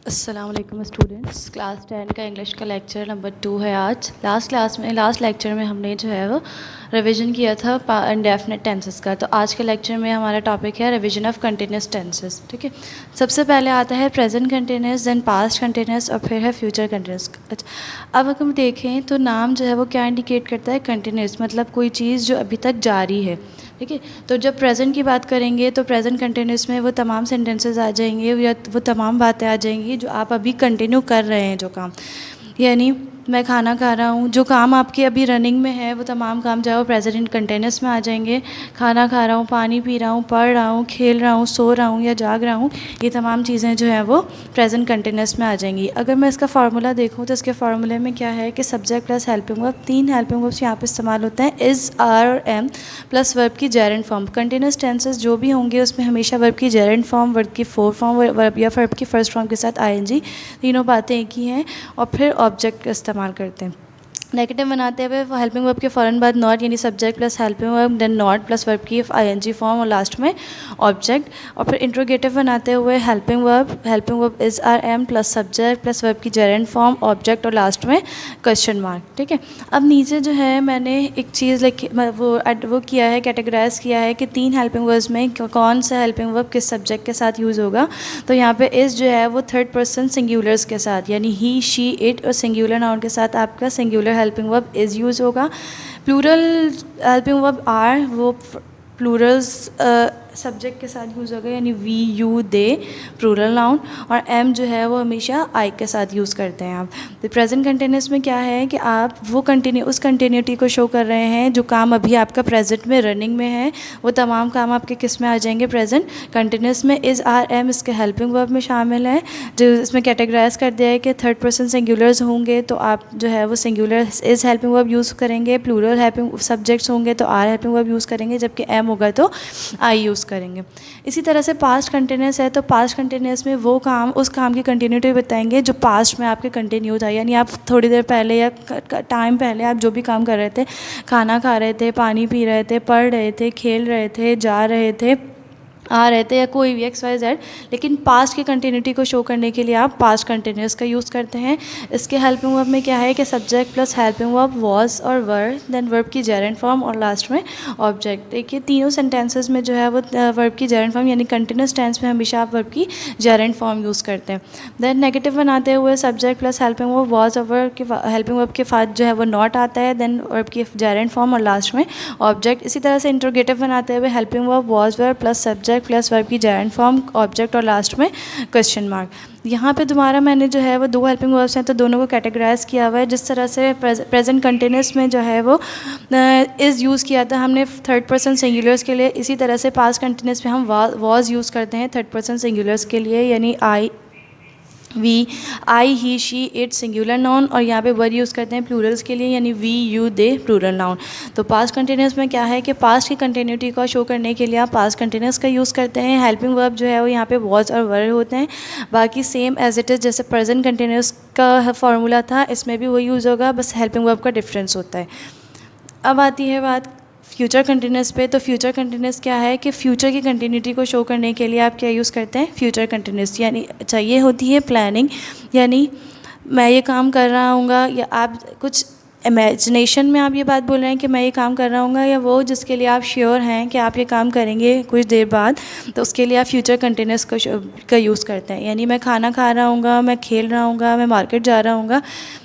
अस्सलाम वालेकुम students, class 10 का इंग्लिश का लेक्चर नंबर 2 है आज। लास्ट लेक्चर में हमने जो है वो रिवीजन किया था इंडेफिनिट टेंसेस का। तो आज के लेक्चर में हमारा टॉपिक है रिवीजन ऑफ कंटिन्यूस टेंसेस। ठीक है, सबसे पहले आता है present continuous, then past continuous और फिर है फ्यूचर कंटिन्यूस। अच्छा, अब अगर हम देखें तो नाम जो है वो क्या इंडिकेट करता है? कंटिन्यूस, मतलब कोई चीज़ जो अभी तक जारी है। ठीक है, तो जब प्रेजेंट की बात करेंगे तो प्रेजेंट कंटिन्यूस में वो तमाम सेंटेंसेस आ जाएंगे या वो तमाम बातें आ जाएंगी जो आप अभी कंटिन्यू कर रहे हैं जो काम। यानी मैं खाना खा रहा हूँ, जो काम आपके अभी रनिंग में है वो तमाम काम जो है वो प्रेजेंट कंटिन्यूस में आ जाएंगे। खाना खा रहा हूँ, पानी पी रहा हूँ, पढ़ रहा हूँ, खेल रहा हूँ, सो रहा हूँ या जाग रहा हूँ, ये तमाम चीज़ें जो है वो प्रेजेंट कंटिन्यूस में आ जाएंगी। अगर मैं इसका फार्मूला देखूँ तो इसके फार्मूले में क्या है कि subject plus helping verb, 3 helping verbs यहाँ पे इस्तेमाल होते हैं, इज़, आर और एम प्लस वर्ब की जेरेंट फॉर्म। कंटिन्यूस टेंसेस जो भी होंगे उसमें हमेशा वर्ब की जेरेंट फॉर्म, वर्ब की फोर फॉर्म, वर्ब या वर्ब की फर्स्ट फॉर्म के साथ आईएनजी, तीनों बातें एक ही हैं, और फिर ऑब्जेक्ट का इस्तेमाल करते हैं। नेगेटिव बनाते हुए हेल्पिंग वर्ब के फ़ौरन बाद नॉट, यानी subject plus helping verb, then not plus verb की आईएनजी फॉर्म और लास्ट में ऑब्जेक्ट। और फिर इंट्रोगेटिव बनाते हुए helping verb is, are, am plus subject plus verb की जेरेंट फॉर्म, ऑब्जेक्ट और लास्ट में क्वेश्चन मार्क। ठीक है, अब नीचे जो है मैंने एक चीज़ लिखी, वो किया है, कैटेगराइज किया है कि 3 हेल्पिंग वर्ब्स में कौन सा हेल्पिंग वर्ब किस सब्जेक्ट के साथ यूज़ होगा। तो यहाँ पे इज़ जो है वो थर्ड पर्सन सिंगुलर्स के साथ, यानी ही, शी, इट और सिंगुलर नाउन के साथ आपका singular helping verb is use होगा। प्लूरल हेल्पिंग वर्ब आर, वो प्लूरल्स सब्जेक्ट के साथ यूज़ होगा, यानी we, you, they plural noun. और एम जो है वो हमेशा आई के साथ यूज़ करते हैं आप। तो प्रेजेंट कंटिन्यूस में क्या है कि आप वो उस कंटिन्यूटी को शो कर रहे हैं जो काम अभी आपका प्रेजेंट में रनिंग में है, वो तमाम काम आपके किस में आ जाएंगे? प्रेजेंट कंटिन्यूस में। इज़, आर, एम इसके हेल्पिंग वर्ब में शामिल है, जो इसमें कैटेगराइज कर दिया है कि थर्ड पर्सन सिंगुलर्स होंगे तो आप जो है वो singular is helping verb use करेंगे, प्लूरल हेल्पिंग सब्जेक्ट्स होंगे तो आर हेल्पिंग वर्ब यूज़ करेंगे, जबकि एम होगा तो आई यूज़ करेंगे। इसी तरह से पास्ट कंटिन्यूस है, तो पास्ट कंटिन्यूस में वो काम, उस काम की कंटिन्यूटी बताएंगे जो पास्ट में आपके कंटिन्यू था, यानी आप थोड़ी देर पहले या टाइम पहले आप जो भी काम कर रहे थे, खाना खा रहे थे, पानी पी रहे थे, पढ़ रहे थे, खेल रहे थे, जा रहे थे, आ रहे थे, या कोई भी एक्स वाई जेड, लेकिन पास्ट की कंटिन्यूटी को शो करने के लिए आप पास्ट कंटिन्यूस का यूज़ करते हैं। इसके हेल्पिंग वर्ब में क्या है कि subject plus helping verb was और वर, देन वर्ब की जेरेंट फॉर्म और लास्ट में ऑब्जेक्ट। देखिए तीनों सेंटेंसेस में जो है वो वर्ब की जेरेंट फॉर्म, यानी कंटिन्यूस टेंस में हमेशा आप वर्ब की जेरेंट फॉर्म यूज़ करते हैं। देन नेगेटिव बनाते हुए subject plus helping verb was और वर्ब के हेल्पिंग वर्ब के बाद जो है वो नॉट आता है, देन वर्ब की जेरेंट फॉर्म और लास्ट में ऑब्जेक्ट। इसी तरह से इंट्रोगेटिव बनाते हुए helping verb was were plus subject plus verb की जेरेंट फॉर्म, ऑब्जेक्ट और लास्ट में क्वेश्चन मार्क। यहाँ पे दोबारा मैंने जो है वो 2 हेल्पिंग वर्ब्स हैं तो दोनों को कैटेगराइज किया हुआ है। जिस तरह से प्रेजेंट कंटिन्यूस में जो है वो इज़ यूज़ किया था हमने थर्ड पर्सन सिंगुलर्स के लिए, इसी तरह से पास्ट कंटिन्यूस में हम वॉज यूज़ करते हैं थर्ड पर्सन सिंगुलर्स के लिए, यानी I, we, I, he, she, it singular noun, और यहाँ पे वर यूज़ करते हैं प्लूरल्स के लिए, यानी we, you, they plural noun. तो पास्ट कंटिन्यूस में क्या है कि पास्ट की कंटिन्यूटी को शो करने के लिए आप पास्ट कंटिन्यूस का यूज़ करते हैं। हेल्पिंग वर्ब जो है वो यहाँ पे वॉज और वर होते हैं, बाकी सेम एज इट इज़ जैसे प्रेजेंट कंटिन्यूस का फार्मूला था, इसमें भी वही यूज़ होगा, बस हेल्पिंग वर्ब का डिफरेंस होता है। अब आती है बात फ्यूचर कंटिन्यूस पे। तो फ्यूचर कंटिन्यूस क्या है कि फ्यूचर की कंटिन्यूटी को शो करने के लिए आप क्या यूज़ करते हैं? फ्यूचर कंटिन्यूस, यानी चाहिए होती है प्लानिंग, यानी मैं ये काम कर रहा हूँगा, या आप कुछ इमेजिनेशन में आप ये बात बोल रहे हैं कि मैं ये काम कर रहा हूँगा, या वो जिसके लिए आप श्योर हैं कि आप ये काम करेंगे कुछ देर बाद, तो उसके लिए आप फ्यूचर कंटिन्यूस का यूज़ करते हैं। यानी मैं खाना खा रहा हूँगा, मैं खेल रहा हूँगा, मैं मार्केट जा रहा हूँगा।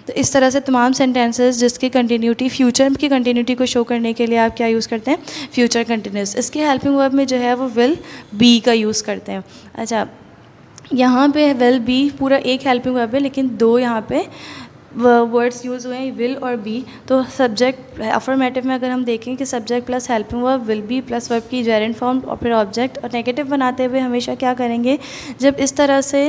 तो इस तरह से तमाम सेंटेंसेस जिसकी कंटिन्यूटी फ्यूचर की कंटिन्यूटी को शो करने के लिए आप क्या यूज़ करते हैं? Future continuous. इसके हेल्पिंग वर्ब में जो है वो विल बी का यूज़ करते हैं। अच्छा, यहाँ पे विल बी पूरा एक हेल्पिंग वर्ब है, लेकिन 2 यहाँ पे वर्ड्स यूज़ हुए हैं, विल और बी। तो सब्जेक्ट अफर्मेटिव में अगर हम देखें कि subject plus helping verb will be plus verb की जेरेंट फॉर्म और फिर ऑब्जेक्ट। और नेगेटिव बनाते हुए हमेशा क्या करेंगे, जब इस तरह से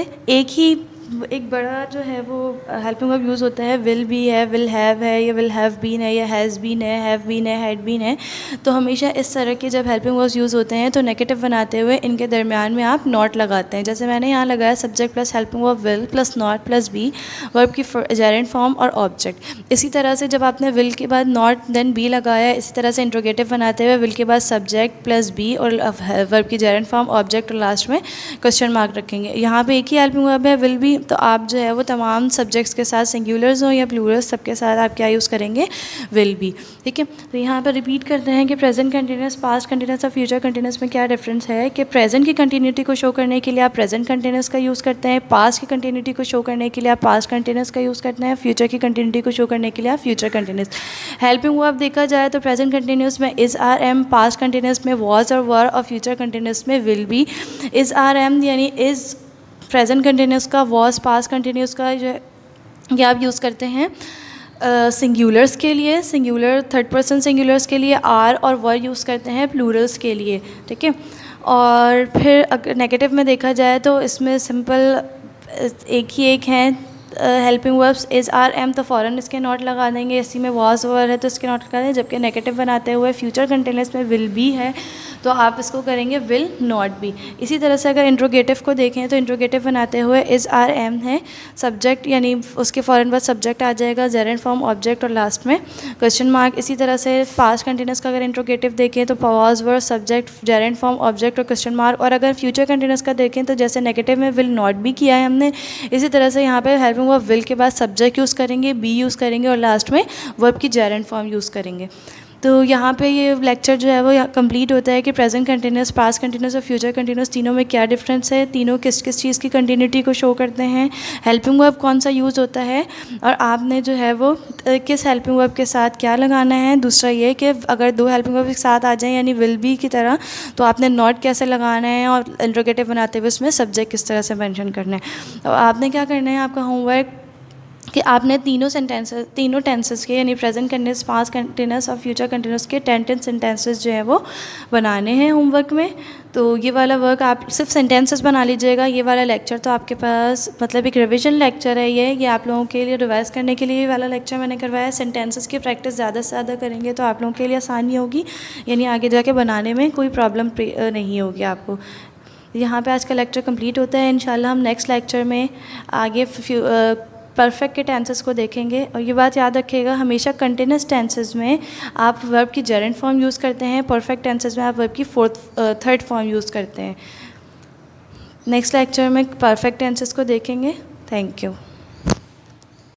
एक बड़ा जो है वो हेल्पिंग वर्ब यूज़ होता है, विल बी है, विल हैव है, या विल हैव बीन है, या हैज़ बीन है, हैव बीन है, हैड बीन है, तो हमेशा इस तरह के जब हेल्पिंग वर्ब्स यूज़ होते हैं तो नेगेटिव बनाते हुए इनके दरमियान में आप नॉट लगाते हैं। जैसे मैंने यहाँ लगाया subject plus helping verb will plus not plus be, verb की जेरेंट फॉर्म और ऑब्जेक्ट। इसी तरह से जब आपने विल के बाद नॉट देन बी लगाया, इसी तरह से इंट्रोगेटिव बनाते हुए विल के बाद सब्जेक्ट प्लस बी और वर्ब की जेरेंट फॉर्म, ऑब्जेक्ट और लास्ट में क्वेश्चन मार्क रखेंगे। यहाँ पे एक ही हेल्पिंग वर्ब है विल बी, तो आप जो है वो तमाम सब्जेक्ट्स के साथ सिंगुलर्स हो या प्लूरल्स सबके साथ आप क्या यूज़ करेंगे, विल बी। ठीक है, तो यहाँ पर रिपीट करते हैं कि प्रेजेंट कंटिन्यूस, पास्ट कंटिन्यूस और फ्यूचर कंटिन्यूस में क्या डिफरेंस है कि प्रेजेंट की कंटिन्यूटी को शो करने के लिए आप प्रेजेंट कंटिन्यूस का यूज़ करते हैं, पास्ट की कंटिन्यूटी को शो करने के लिए आप पास्ट कंटिन्यूस का यूज़ करते हैं, फ्यूचर की कंटिन्यूटी को शो करने के लिए आप फ्यूचर कंटिन्यूस। हेल्पिंग वर्ब देखा जाए तो प्रेजेंट कंटिन्यूस में is are am, past continuous में वॉज और वर, और फ्यूचर कंटिन्यूस में will be. Is are am यानी इज़ प्रेजेंट कंटिन्यूस का, वॉज पास्ट कंटिन्यूस का, जो ये आप यूज़ करते हैं सिंगुलर्स के लिए, सिंगुलर थर्ड पर्सन सिंगुलर्स के लिए आर और वर यूज़ करते हैं प्लूरल्स के लिए। ठीक है, और फिर अगर नेगेटिव में देखा जाए तो इसमें सिंपल एक है helping verbs is are am, तो फ़ौरन इसके नॉट लगा देंगे। इसी में वॉज वर है तो इसके नॉट लगा देंगे, जबकि नेगेटिव बनाते हुए फ्यूचर कंटिन्यूस में विल बी है तो आप इसको करेंगे विल नॉट बी। इसी तरह से अगर इंट्रोगेटिव को देखें तो इंट्रोगेटिव बनाते हुए इज़ आर एम है, सब्जेक्ट यानी उसके फ़ौरन बाद सब्जेक्ट आ जाएगा, जेरेंट फॉर्म ऑब्जेक्ट और लास्ट में क्वेश्चन मार्क। इसी तरह से पास्ट कंटिन्यूस का अगर इंट्रोगेटिव देखें तो was were, subject, Geraint form object और क्वेश्चन मार्क। और अगर फ्यूचर कंटिन्यूस का देखें तो जैसे नेगेटिव में विल नॉट बी किया है हमने, इसी तरह से यहाँ पर हेल्पिंग वर्ब विल के बाद सब्जेक्ट यूज़ करेंगे, बी यूज़ करेंगे और लास्ट में वर्ब की जेरेंट फॉर्म यूज़ करेंगे। तो यहाँ पे ये लेक्चर जो है वो कंप्लीट होता है कि प्रेजेंट कंटिन्यूस, पास्ट कंटिन्यूस और फ्यूचर कंटिन्यूस तीनों में क्या डिफरेंस है, तीनों किस किस चीज़ की कंटिन्यूटी को शो करते हैं, हेल्पिंग वर्ब कौन सा यूज़ होता है और आपने जो है वो किस हेल्पिंग वर्ब के साथ क्या लगाना है। दूसरा ये कि अगर दो हेल्पिंग वर्ब एक साथ आ जाएँ यानी विल बी की तरह तो आपने नॉट कैसे लगाना है और इंट्रोगेटिव बनाते हुए उसमें सब्जेक्ट किस तरह से मेंशन करना है। तो आपने क्या करना है, आपका होमवर्क कि आपने तीनों टेंसेस के यानी प्रेजेंट कंटिन्यूस, पास्ट कंटिन्यूस और फ्यूचर कंटिन्यूस के 10 सेंटेंसेस जो है वो बनाने हैं होमवर्क में। तो ये वाला वर्क आप सिर्फ सेंटेंसेस बना लीजिएगा। ये वाला लेक्चर तो आपके पास मतलब एक रिवीजन लेक्चर है, ये आप लोगों के लिए रिवाइज़ करने के लिए ये वाला लेक्चर मैंने करवाया। सेंटेंसेस की प्रैक्टिस ज़्यादा से ज़्यादा करेंगे तो आप लोगों के लिए आसानी होगी, यानी आगे जाके बनाने में कोई प्रॉब्लम नहीं होगी आपको। यहाँ पे आज का लेक्चर कंप्लीट होता है। इंशाल्लाह हम नेक्स्ट लेक्चर में आगे परफेक्ट के टेंसेस को देखेंगे। और ये बात याद रखिएगा, हमेशा कंटिन्यूस टेंसेस में आप वर्ब की जेरेंट फॉर्म यूज़ करते हैं, परफेक्ट टेंसेस में आप वर्ब की थर्ड फॉर्म यूज़ करते हैं। नेक्स्ट लेक्चर में परफेक्ट टेंसेस को देखेंगे। Thank you.